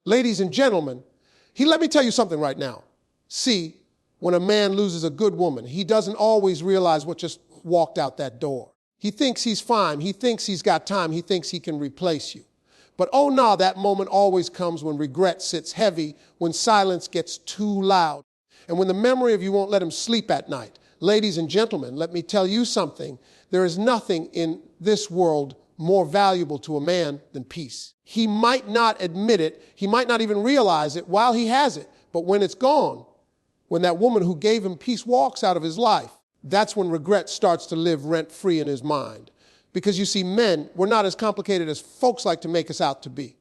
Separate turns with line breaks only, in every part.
Ladies and gentlemen, let me tell you something right now. See, when a man loses a good woman, he doesn't always realize what just walked out that door. He thinks he's fine. He thinks he's got time. He thinks he can replace you. But oh no, that moment always comes when regret sits heavy, when silence gets too loud, and when the memory of you won't let him sleep at night. Ladies and gentlemen, let me tell you something. There is nothing in this world more valuable to a man than peace. He might not admit it. He might not even realize it while he has it. But when it's gone, when that woman who gave him peace walks out of his life, that's when regret starts to live rent-free in his mind. Because you see, men, we're not as complicated as folks like to make us out to be.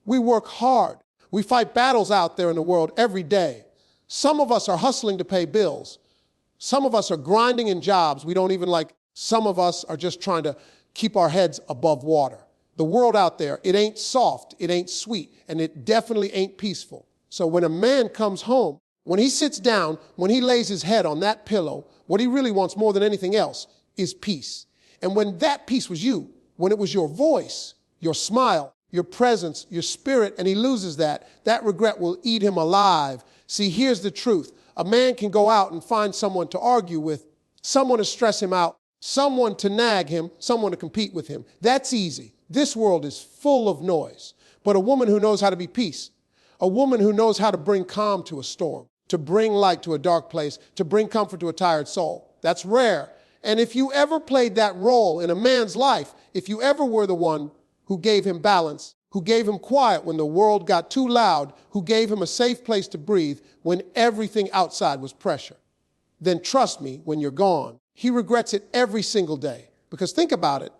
We work hard. We fight battles out there in the world every day. Some of us are hustling to pay bills. Some of us are grinding in jobs we don't even like. Some of us are just trying to keep our heads above water. The world out there, it ain't soft, it ain't sweet, and it definitely ain't peaceful. So when a man comes home, when he sits down, when he lays his head on that pillow, what he really wants more than anything else is peace. And when that peace was you, when it was your voice, your smile, your presence, your spirit, and he loses that, that regret will eat him alive. See, here's the truth. A man can go out and find someone to argue with, someone to stress him out, someone to nag him, someone to compete with him. That's easy. This world is full of noise. But a woman who knows how to be peace, a woman who knows how to bring calm to a storm, to bring light to a dark place, to bring comfort to a tired soul, that's rare. And if you ever played that role in a man's life, if you ever were the one who gave him balance, who gave him quiet when the world got too loud, who gave him a safe place to breathe when everything outside was pressure, then trust me, when you're gone, he regrets it every single day. Because think about it.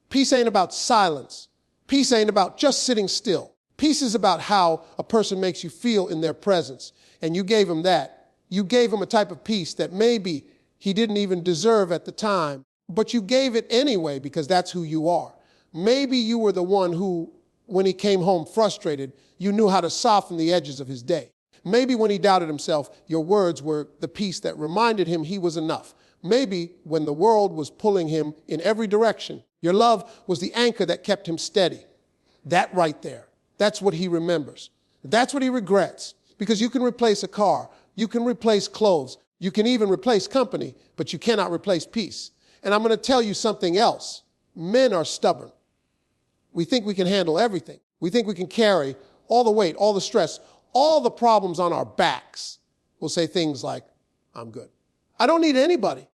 Peace ain't about silence. Peace ain't about just sitting still. Peace is about how a person makes you feel in their presence. And you gave him that. You gave him a type of peace that maybe he didn't even deserve at the time, but you gave it anyway because that's who you are. Maybe you were the one who, when he came home frustrated, you knew how to soften the edges of his day. Maybe when he doubted himself, your words were the peace that reminded him he was enough. Maybe when the world was pulling him in every direction, your love was the anchor that kept him steady. That right there, that's what he remembers. That's what he regrets. Because you can replace a car, you can replace clothes, you can even replace company, but you cannot replace peace. And I'm going to tell you something else. Men are stubborn. We think we can handle everything. We think we can carry all the weight, all the stress, all the problems on our backs. We'll say things like, I'm good. I don't need anybody.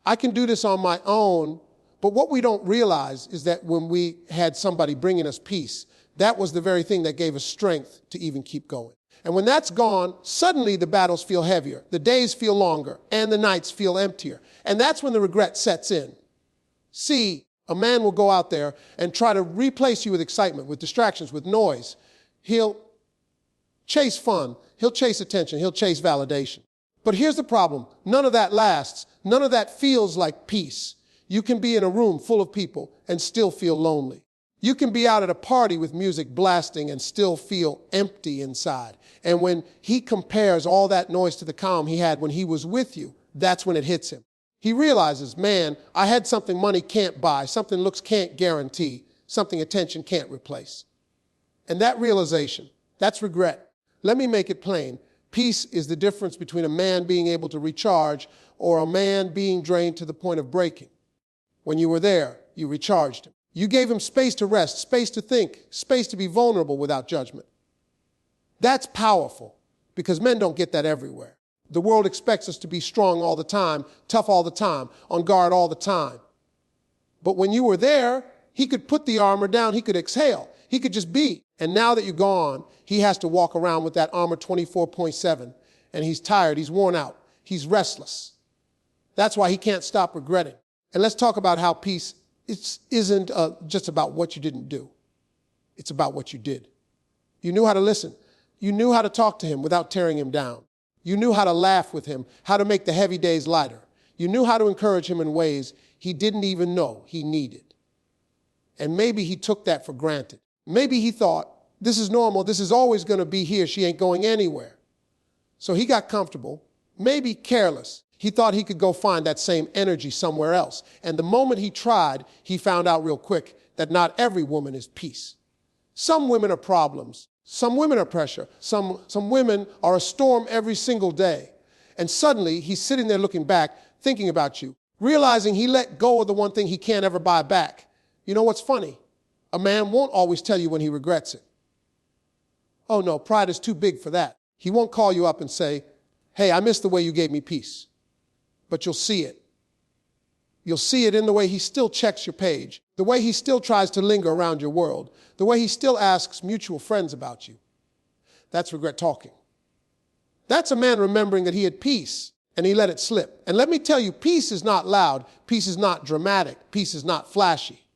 I can do this on my own. But what we don't realize is that when we had somebody bringing us peace, that was the very thing that gave us strength to even keep going. And when that's gone, suddenly the battles feel heavier, the days feel longer, and the nights feel emptier. And that's when the regret sets in. See, a man will go out there and try to replace you with excitement, with distractions, with noise. He'll chase fun, he'll chase attention, he'll chase validation. But here's the problem. None of that lasts. None of that feels like peace. You can be in a room full of people and still feel lonely. You can be out at a party with music blasting and still feel empty inside. And when he compares all that noise to the calm he had when he was with you, that's when it hits him. He realizes, man, I had something money can't buy, something looks can't guarantee, something attention can't replace. And that realization, that's regret. Let me make it plain. Peace is the difference between a man being able to recharge or a man being drained to the point of breaking. When you were there, you recharged him. You gave him space to rest, space to think, space to be vulnerable without judgment. That's powerful because men don't get that everywhere. The world expects us to be strong all the time, tough all the time, on guard all the time. But when you were there, he could put the armor down, he could exhale, he could just be. And now that you're gone, he has to walk around with that armor 24/7, and he's tired, he's worn out, he's restless. That's why he can't stop regretting. And let's talk about how peace isn't just about what you didn't do. It's about what you did. You knew how to listen. You knew how to talk to him without tearing him down. You knew how to laugh with him, how to make the heavy days lighter. You knew how to encourage him in ways he didn't even know he needed. And maybe he took that for granted. Maybe he thought, this is normal, this is always going to be here, she ain't going anywhere. So he got comfortable, maybe careless. He thought he could go find that same energy somewhere else. And the moment he tried, he found out real quick that not every woman is peace. Some women are problems. Some women are pressure. Some women are a storm every single day. And suddenly he's sitting there looking back, thinking about you, realizing he let go of the one thing he can't ever buy back. You know what's funny? A man won't always tell you when he regrets it. Oh no, pride is too big for that. He won't call you up and say, hey, I miss the way you gave me peace. But you'll see it. You'll see it in the way he still checks your page, the way he still tries to linger around your world, the way he still asks mutual friends about you. That's regret talking. That's a man remembering that he had peace and he let it slip. And let me tell you, peace is not loud. Peace is not dramatic. Peace is not flashy.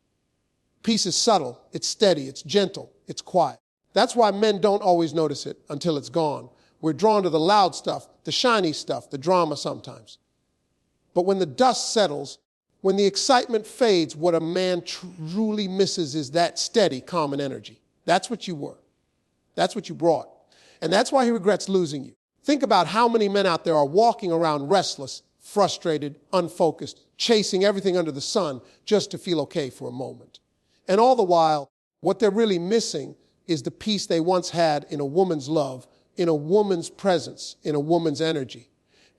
Peace is subtle. It's steady. It's gentle. It's quiet. That's why men don't always notice it until it's gone. We're drawn to the loud stuff, the shiny stuff, the drama sometimes. But when the dust settles, when the excitement fades, what a man truly misses is that steady, common energy. That's what you were. That's what you brought. And that's why he regrets losing you. Think about how many men out there are walking around restless, frustrated, unfocused, chasing everything under the sun just to feel okay for a moment. And all the while, what they're really missing is the peace they once had in a woman's love, in a woman's presence, in a woman's energy.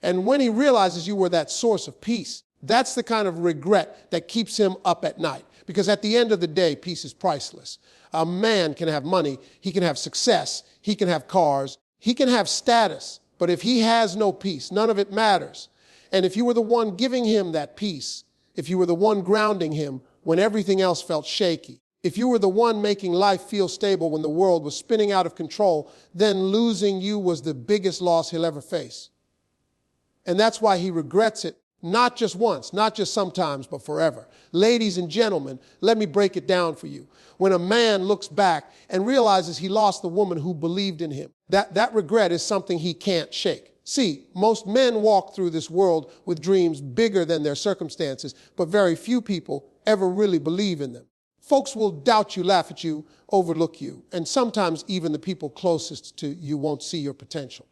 And when he realizes you were that source of peace, that's the kind of regret that keeps him up at night. Because at the end of the day, peace is priceless. A man can have money, he can have success, he can have cars, he can have status. But if he has no peace, none of it matters. And if you were the one giving him that peace, if you were the one grounding him when everything else felt shaky, if you were the one making life feel stable when the world was spinning out of control, then losing you was the biggest loss he'll ever face. And that's why he regrets it. Not just once, not just sometimes, but forever. Ladies and gentlemen, let me break it down for you. When a man looks back and realizes he lost the woman who believed in him, that regret is something he can't shake. See, most men walk through this world with dreams bigger than their circumstances, but very few people ever really believe in them. Folks will doubt you, laugh at you, overlook you, and sometimes even the people closest to you won't see your potential.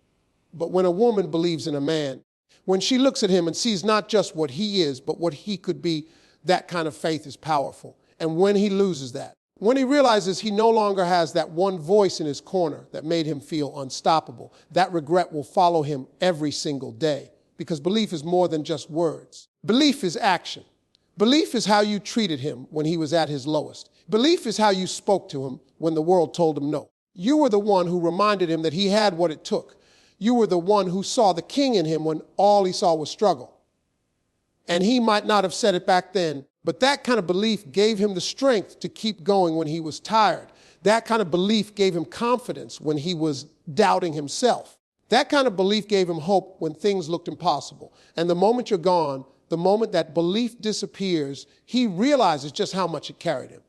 But when a woman believes in a man, when she looks at him and sees not just what he is, but what he could be, that kind of faith is powerful. And when he loses that, when he realizes he no longer has that one voice in his corner that made him feel unstoppable, that regret will follow him every single day. Because belief is more than just words. Belief is action. Belief is how you treated him when he was at his lowest. Belief is how you spoke to him when the world told him no. You were the one who reminded him that he had what it took. You were the one who saw the king in him when all he saw was struggle. And he might not have said it back then, but that kind of belief gave him the strength to keep going when he was tired. That kind of belief gave him confidence when he was doubting himself. That kind of belief gave him hope when things looked impossible. And the moment you're gone, the moment that belief disappears, he realizes just how much it carried him.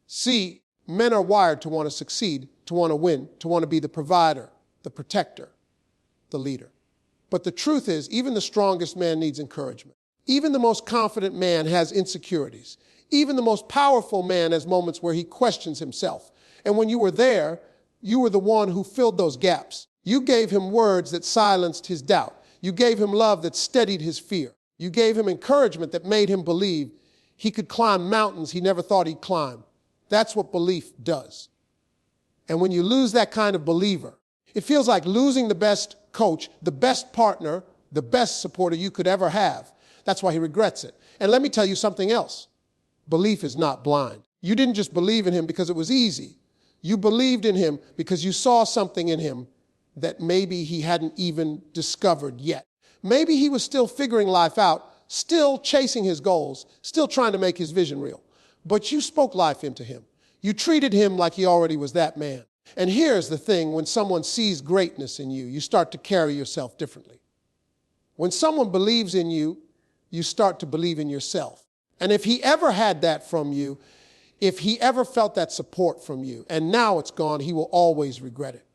See, men are wired to want to succeed, to want to win, to want to be the provider, the protector, the leader. But the truth is, even the strongest man needs encouragement. Even the most confident man has insecurities. Even the most powerful man has moments where he questions himself. And when you were there, you were the one who filled those gaps. You gave him words that silenced his doubt. You gave him love that steadied his fear. You gave him encouragement that made him believe he could climb mountains he never thought he'd climb. That's what belief does. And when you lose that kind of believer, it feels like losing the best coach, the best partner, the best supporter you could ever have. That's why he regrets it. And let me tell you something else. Belief is not blind. You didn't just believe in him because it was easy. You believed in him because you saw something in him that maybe he hadn't even discovered yet. Maybe he was still figuring life out, still chasing his goals, still trying to make his vision real. But you spoke life into him. You treated him like he already was that man. And here's the thing, when someone sees greatness in you, you start to carry yourself differently. When someone believes in you, you start to believe in yourself. And if he ever had that from you, if he ever felt that support from you, and now it's gone, he will always regret it.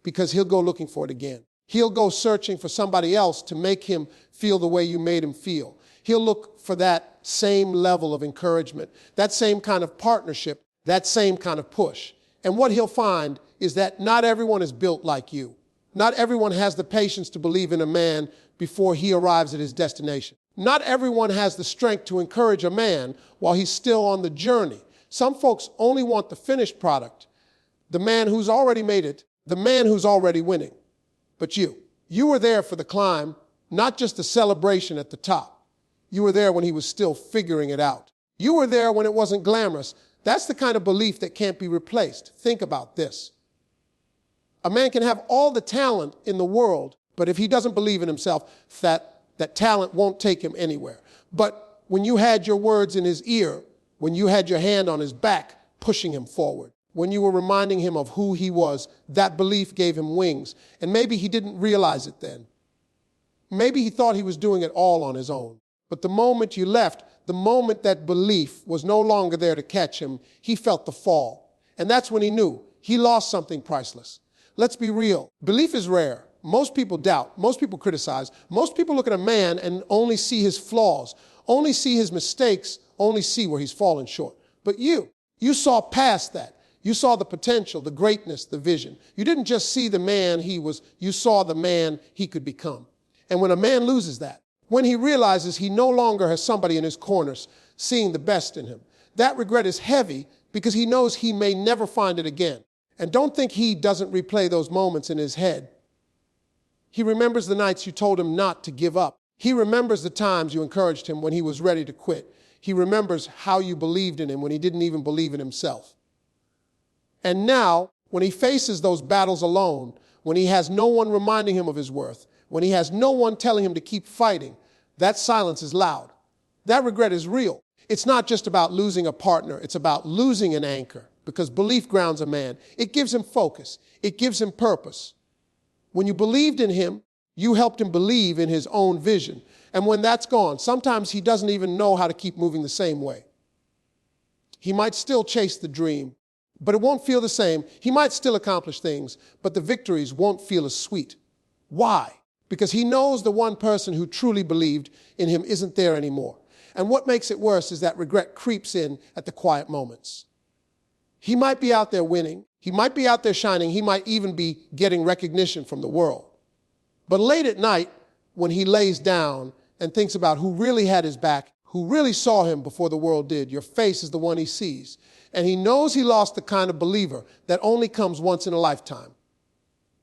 Because he'll go looking for it again. He'll go searching for somebody else to make him feel the way you made him feel. He'll look for that same level of encouragement, that same kind of partnership, that same kind of push. And what he'll find is that not everyone is built like you. Not everyone has the patience to believe in a man before he arrives at his destination. Not everyone has the strength to encourage a man while he's still on the journey. Some folks only want the finished product, the man who's already made it, the man who's already winning, but you. You were there for the climb, not just the celebration at the top. You were there when he was still figuring it out. You were there when it wasn't glamorous. That's the kind of belief that can't be replaced. Think about this. A man can have all the talent in the world, but if he doesn't believe in himself, that talent won't take him anywhere. But when you had your words in his ear, when you had your hand on his back, pushing him forward, when you were reminding him of who he was, that belief gave him wings. And maybe he didn't realize it then. Maybe he thought he was doing it all on his own. But the moment you left, the moment that belief was no longer there to catch him, he felt the fall. And that's when he knew he lost something priceless. Let's be real. Belief is rare. Most people doubt. Most people criticize. Most people look at a man and only see his flaws, only see his mistakes, only see where he's fallen short. But you saw past that. You saw the potential, the greatness, the vision. You didn't just see the man he was, you saw the man he could become. And when a man loses that, when he realizes he no longer has somebody in his corners seeing the best in him, that regret is heavy because he knows he may never find it again. And don't think he doesn't replay those moments in his head. He remembers the nights you told him not to give up. He remembers the times you encouraged him when he was ready to quit. He remembers how you believed in him when he didn't even believe in himself. And now, when he faces those battles alone, when he has no one reminding him of his worth, when he has no one telling him to keep fighting, that silence is loud. That regret is real. It's not just about losing a partner. It's about losing an anchor, because belief grounds a man. It gives him focus. It gives him purpose. When you believed in him, you helped him believe in his own vision. And when that's gone, sometimes he doesn't even know how to keep moving the same way. He might still chase the dream, but it won't feel the same. He might still accomplish things, but the victories won't feel as sweet. Why? Because he knows the one person who truly believed in him isn't there anymore. And what makes it worse is that regret creeps in at the quiet moments. He might be out there winning. He might be out there shining. He might even be getting recognition from the world. But late at night, when he lays down and thinks about who really had his back, who really saw him before the world did, your face is the one he sees. And he knows he lost the kind of believer that only comes once in a lifetime.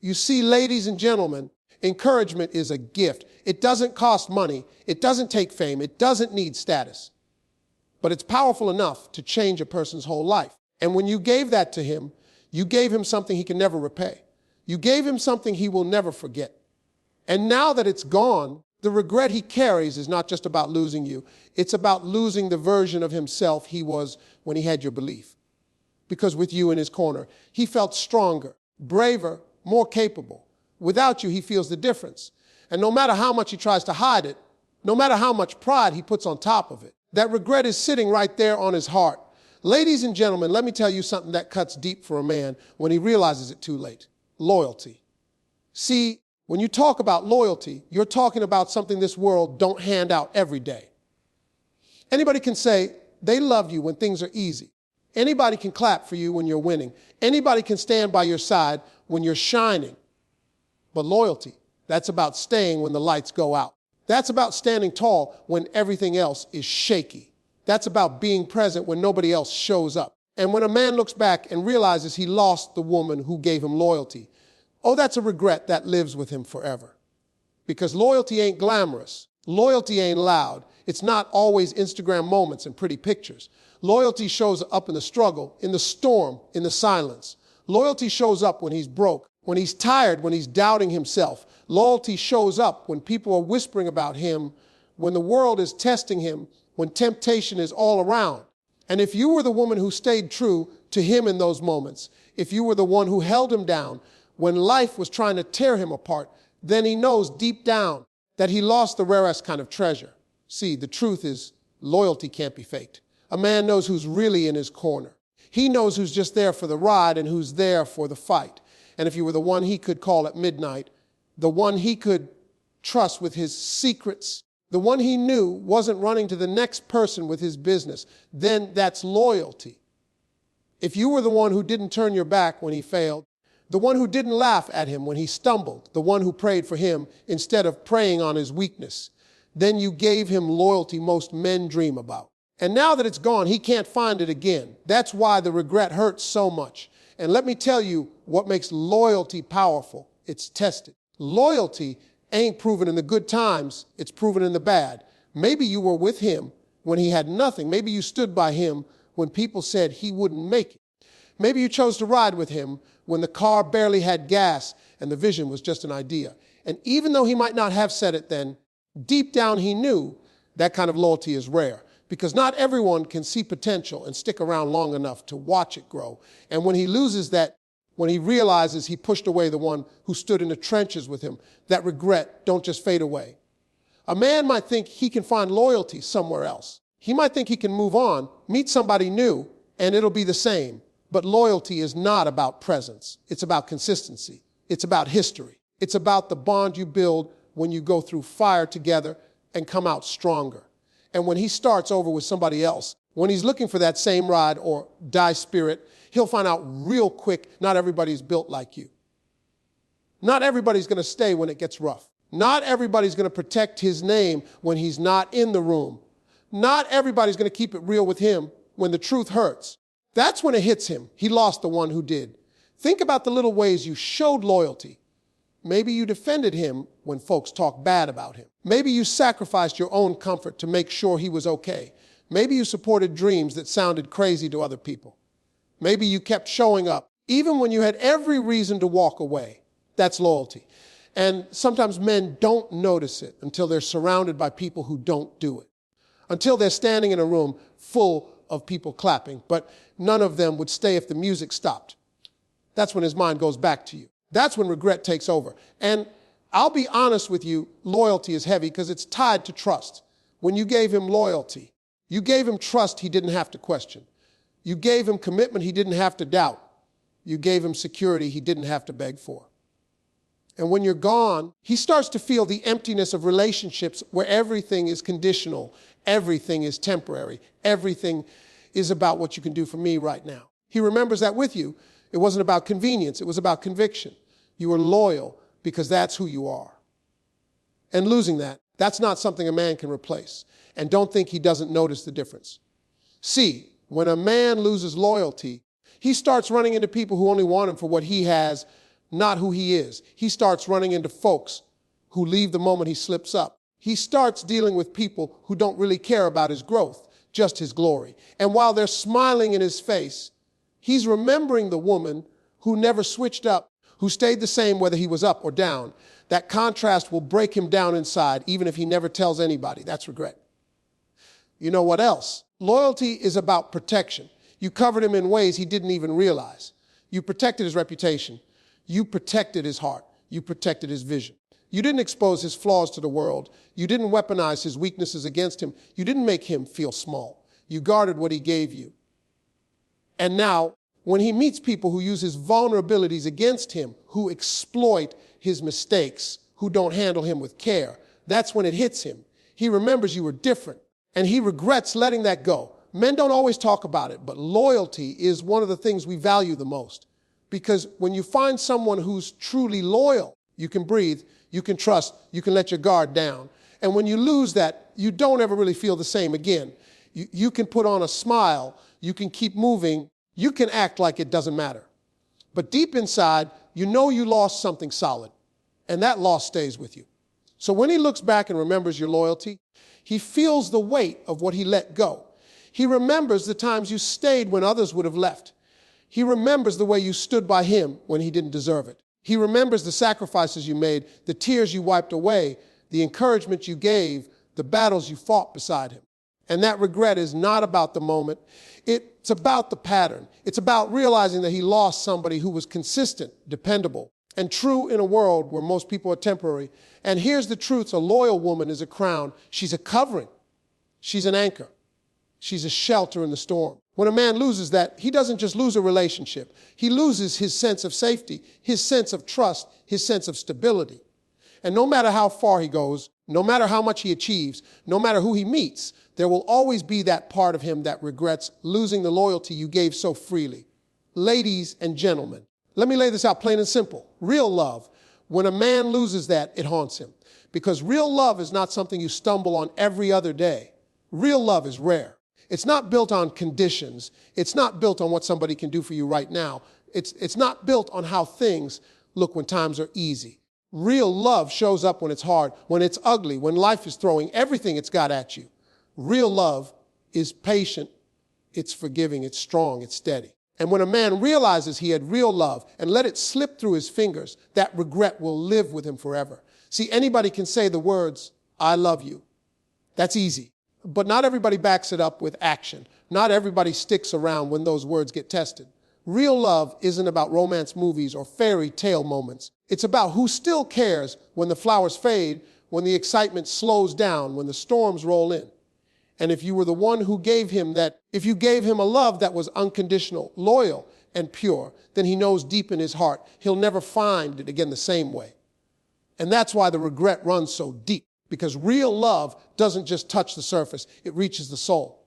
You see, ladies and gentlemen, encouragement is a gift. It doesn't cost money. It doesn't take fame. It doesn't need status. But it's powerful enough to change a person's whole life. And when you gave that to him, you gave him something he can never repay. You gave him something he will never forget. And now that it's gone, the regret he carries is not just about losing you. It's about losing the version of himself he was when he had your belief. Because with you in his corner, he felt stronger, braver, more capable. Without you, he feels the difference. And no matter how much he tries to hide it, no matter how much pride he puts on top of it, that regret is sitting right there on his heart. Ladies and gentlemen, let me tell you something that cuts deep for a man when he realizes it too late. Loyalty. See, when you talk about loyalty, you're talking about something this world don't hand out every day. Anybody can say they love you when things are easy. Anybody can clap for you when you're winning. Anybody can stand by your side when you're shining. But loyalty, that's about staying when the lights go out. That's about standing tall when everything else is shaky. That's about being present when nobody else shows up. And when a man looks back and realizes he lost the woman who gave him loyalty, oh, that's a regret that lives with him forever. Because loyalty ain't glamorous. Loyalty ain't loud. It's not always Instagram moments and pretty pictures. Loyalty shows up in the struggle, in the storm, in the silence. Loyalty shows up when he's broke, when he's tired, when he's doubting himself. Loyalty shows up when people are whispering about him, when the world is testing him, when temptation is all around. And if you were the woman who stayed true to him in those moments, if you were the one who held him down when life was trying to tear him apart, then he knows deep down that he lost the rarest kind of treasure. See, the truth is, loyalty can't be faked. A man knows who's really in his corner. He knows who's just there for the ride and who's there for the fight. And if you were the one he could call at midnight, the one he could trust with his secrets, the one he knew wasn't running to the next person with his business, then that's loyalty. If you were the one who didn't turn your back when he failed, the one who didn't laugh at him when he stumbled, the one who prayed for him instead of preying on his weakness, then you gave him loyalty most men dream about. And now that it's gone, he can't find it again. That's why the regret hurts so much. And let me tell you what makes loyalty powerful. It's tested. Loyalty ain't proven in the good times, it's proven in the bad. Maybe you were with him when he had nothing. Maybe you stood by him when people said he wouldn't make it. Maybe you chose to ride with him when the car barely had gas and the vision was just an idea. And even though he might not have said it then, deep down he knew that kind of loyalty is rare, because not everyone can see potential and stick around long enough to watch it grow. And when he loses that, when he realizes he pushed away the one who stood in the trenches with him, that regret don't just fade away. A man might think he can find loyalty somewhere else. He might think he can move on, meet somebody new, and it'll be the same. But loyalty is not about presence. It's about consistency. It's about history. It's about the bond you build when you go through fire together and come out stronger. And when he starts over with somebody else, when he's looking for that same ride or die spirit, he'll find out real quick, not everybody's built like you. Not everybody's going to stay when it gets rough. Not everybody's going to protect his name when he's not in the room. Not everybody's going to keep it real with him when the truth hurts. That's when it hits him. He lost the one who did. Think about the little ways you showed loyalty. Maybe you defended him when folks talked bad about him. Maybe you sacrificed your own comfort to make sure he was okay. Maybe you supported dreams that sounded crazy to other people. Maybe you kept showing up, even when you had every reason to walk away. That's loyalty. And sometimes men don't notice it until they're surrounded by people who don't do it. Until they're standing in a room full of people clapping, but none of them would stay if the music stopped. That's when his mind goes back to you. That's when regret takes over. And I'll be honest with you, loyalty is heavy because it's tied to trust. When you gave him loyalty, you gave him trust he didn't have to question. You gave him commitment he didn't have to doubt. You gave him security he didn't have to beg for. And when you're gone, he starts to feel the emptiness of relationships where everything is conditional, everything is temporary, everything is about what you can do for me right now. He remembers that with you. It wasn't about convenience, it was about conviction. You were loyal because that's who you are. And losing that, that's not something a man can replace. And don't think he doesn't notice the difference. See, when a man loses loyalty, he starts running into people who only want him for what he has, not who he is. He starts running into folks who leave the moment he slips up. He starts dealing with people who don't really care about his growth, just his glory. And while they're smiling in his face, he's remembering the woman who never switched up, who stayed the same whether he was up or down. That contrast will break him down inside, even if he never tells anybody. That's regret. You know what else? Loyalty is about protection. You covered him in ways he didn't even realize. You protected his reputation. You protected his heart. You protected his vision. You didn't expose his flaws to the world. You didn't weaponize his weaknesses against him. You didn't make him feel small. You guarded what he gave you. And now, when he meets people who use his vulnerabilities against him, who exploit his mistakes, who don't handle him with care, that's when it hits him. He remembers you were different, and he regrets letting that go. Men don't always talk about it, but loyalty is one of the things we value the most. Because when you find someone who's truly loyal, you can breathe, you can trust, you can let your guard down. And when you lose that, you don't ever really feel the same again. You can put on a smile, you can keep moving, you can act like it doesn't matter. But deep inside, you know you lost something solid, and that loss stays with you. So when he looks back and remembers your loyalty, he feels the weight of what he let go. He remembers the times you stayed when others would have left. He remembers the way you stood by him when he didn't deserve it. He remembers the sacrifices you made, the tears you wiped away, the encouragement you gave, the battles you fought beside him. And that regret is not about the moment. It's about the pattern. It's about realizing that he lost somebody who was consistent, dependable, and true in a world where most people are temporary. And here's the truth. A loyal woman is a crown. She's a covering. She's an anchor. She's a shelter in the storm. When a man loses that, he doesn't just lose a relationship. He loses his sense of safety, his sense of trust, his sense of stability. And no matter how far he goes, no matter how much he achieves, no matter who he meets, there will always be that part of him that regrets losing the loyalty you gave so freely. Ladies and gentlemen, let me lay this out plain and simple. Real love, when a man loses that, it haunts him. Because real love is not something you stumble on every other day. Real love is rare. It's not built on conditions. It's not built on what somebody can do for you right now. It's not built on how things look when times are easy. Real love shows up when it's hard, when it's ugly, when life is throwing everything it's got at you. Real love is patient, it's forgiving, it's strong, it's steady. And when a man realizes he had real love and let it slip through his fingers, that regret will live with him forever. See, anybody can say the words, I love you. That's easy. But not everybody backs it up with action. Not everybody sticks around when those words get tested. Real love isn't about romance movies or fairy tale moments. It's about who still cares when the flowers fade, when the excitement slows down, when the storms roll in. And if you were the one who gave him that, if you gave him a love that was unconditional, loyal, and pure, then he knows deep in his heart he'll never find it again the same way. And that's why the regret runs so deep, because real love doesn't just touch the surface, it reaches the soul.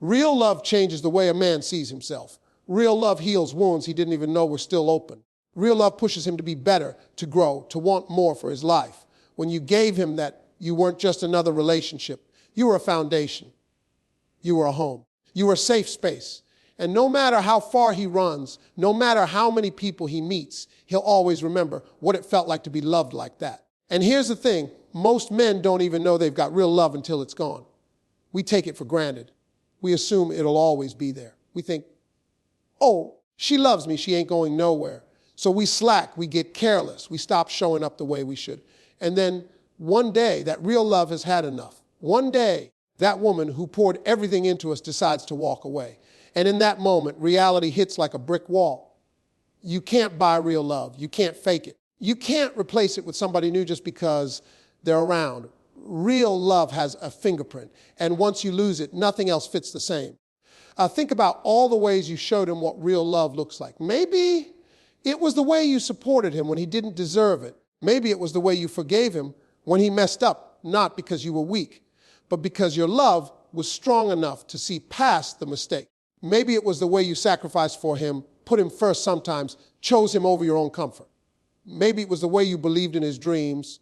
Real love changes the way a man sees himself. Real love heals wounds he didn't even know were still open. Real love pushes him to be better, to grow, to want more for his life. When you gave him that, you weren't just another relationship. You were a foundation. You were a home. You were a safe space. And no matter how far he runs, no matter how many people he meets, he'll always remember what it felt like to be loved like that. And here's the thing, most men don't even know they've got real love until it's gone. We take it for granted. We assume it'll always be there. We think, oh, she loves me, she ain't going nowhere. So we slack, we get careless, we stop showing up the way we should. And then one day, that real love has had enough. One day, that woman who poured everything into us decides to walk away. And in that moment, reality hits like a brick wall. You can't buy real love. You can't fake it. You can't replace it with somebody new just because they're around. Real love has a fingerprint. And once you lose it, nothing else fits the same. Think about all the ways you showed him what real love looks like. Maybe it was the way you supported him when he didn't deserve it. Maybe it was the way you forgave him when he messed up, not because you were weak, but because your love was strong enough to see past the mistake. Maybe it was the way you sacrificed for him, put him first sometimes, chose him over your own comfort. Maybe it was the way you believed in his dreams,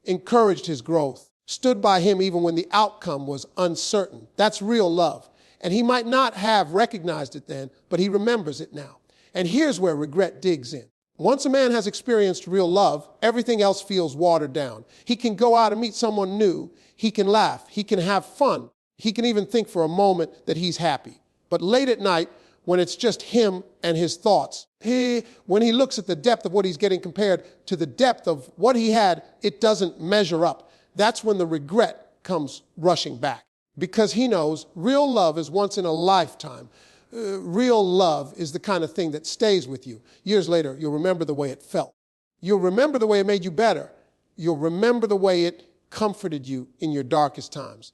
encouraged his growth, stood by him even when the outcome was uncertain. That's real love. And he might not have recognized it then, but he remembers it now. And here's where regret digs in. Once a man has experienced real love, everything else feels watered down. He can go out and meet someone new. He can laugh. He can have fun. He can even think for a moment that he's happy. But late at night, when it's just him and his thoughts, when he looks at the depth of what he's getting compared to the depth of what he had, it doesn't measure up. That's when the regret comes rushing back. Because he knows real love is once in a lifetime. Real love is the kind of thing that stays with you. Years later, you'll remember the way it felt. You'll remember the way it made you better. You'll remember the way it comforted you in your darkest times.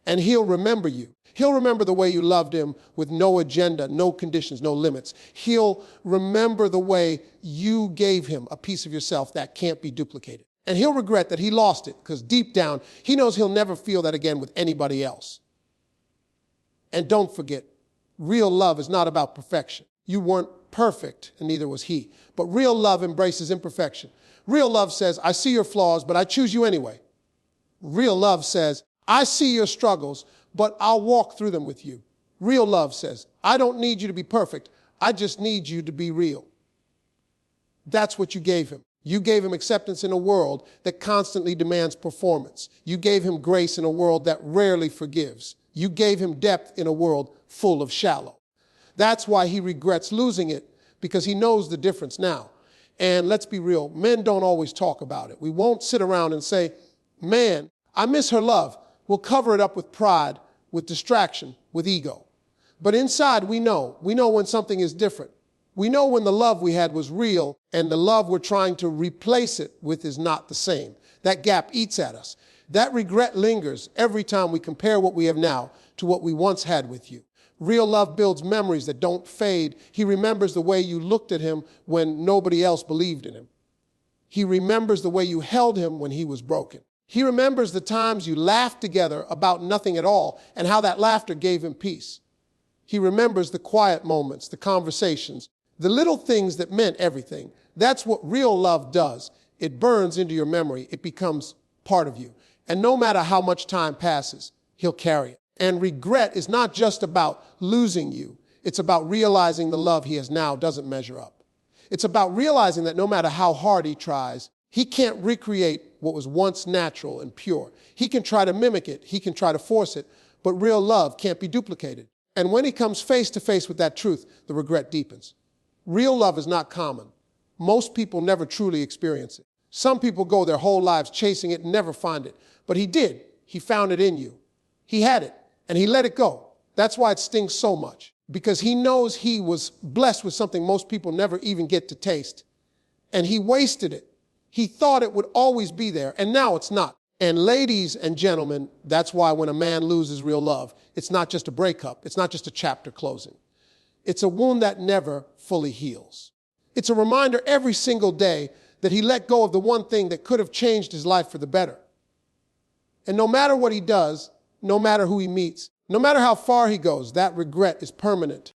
And he'll remember you. He'll remember the way you loved him with no agenda, no conditions, no limits. He'll remember the way you gave him a piece of yourself that can't be duplicated. And he'll regret that he lost it, because deep down, he knows he'll never feel that again with anybody else. And don't forget, real love is not about perfection. You weren't perfect, and neither was he. But real love embraces imperfection. Real love says, I see your flaws, but I choose you anyway. Real love says, I see your struggles, but I'll walk through them with you. Real love says, I don't need you to be perfect. I just need you to be real. That's what you gave him. You gave him acceptance in a world that constantly demands performance. You gave him grace in a world that rarely forgives. You gave him depth in a world full of shallow. That's why he regrets losing it, because he knows the difference now. And let's be real, men don't always talk about it. We won't sit around and say, man, I miss her love. We'll cover it up with pride, with distraction, with ego. But inside we know when something is different. We know when the love we had was real and the love we're trying to replace it with is not the same. That gap eats at us. That regret lingers every time we compare what we have now to what we once had with you. Real love builds memories that don't fade. He remembers the way you looked at him when nobody else believed in him. He remembers the way you held him when he was broken. He remembers the times you laughed together about nothing at all and how that laughter gave him peace. He remembers the quiet moments, the conversations, the little things that meant everything. That's what real love does. It burns into your memory. It becomes part of you. And no matter how much time passes, he'll carry it. And regret is not just about losing you. It's about realizing the love he has now doesn't measure up. It's about realizing that no matter how hard he tries, he can't recreate what was once natural and pure. He can try to mimic it, he can try to force it, but real love can't be duplicated. And when he comes face to face with that truth, the regret deepens. Real love is not common. Most people never truly experience it. Some people go their whole lives chasing it and never find it. But he did. He found it in you. He had it, and he let it go. That's why it stings so much, because he knows he was blessed with something most people never even get to taste. And he wasted it. He thought it would always be there, and now it's not. And ladies and gentlemen, that's why when a man loses real love, it's not just a breakup. It's not just a chapter closing. It's a wound that never fully heals. It's a reminder every single day that he let go of the one thing that could have changed his life for the better. And no matter what he does, no matter who he meets, no matter how far he goes, that regret is permanent.